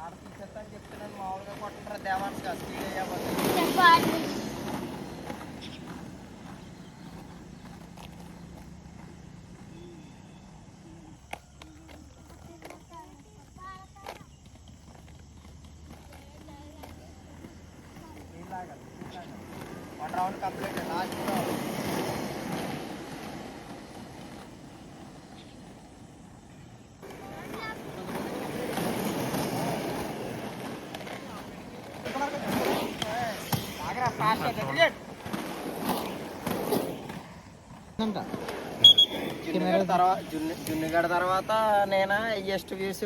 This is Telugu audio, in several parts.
ఆడ తీసేస్తాను చెప్తున్నాను మామూలుగా కొట్టంటారా దేవాన్స్గా స్పీడ్ అయ్యబోతుంది. వన్ రౌండ్ కంప్లీట్ లాస్ట్ జున్నుగడ తర్వాత నేను హైయెస్ట్ వ్యూస్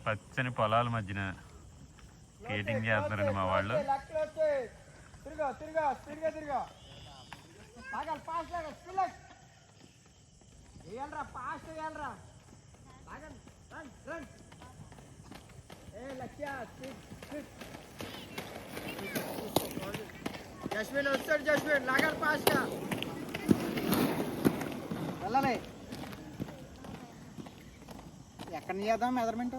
పచ్చని పొలాల మధ్యన స్కేటింగ్ చేస్తున్నారండి మా వాళ్ళు. జస్మిన్ వస్తాడు, జస్మిన్ లాగాలి ఫాస్ట్గా వెళ్ళాలి. ఎక్కడ చేద్దాం మెజర్మెంట్?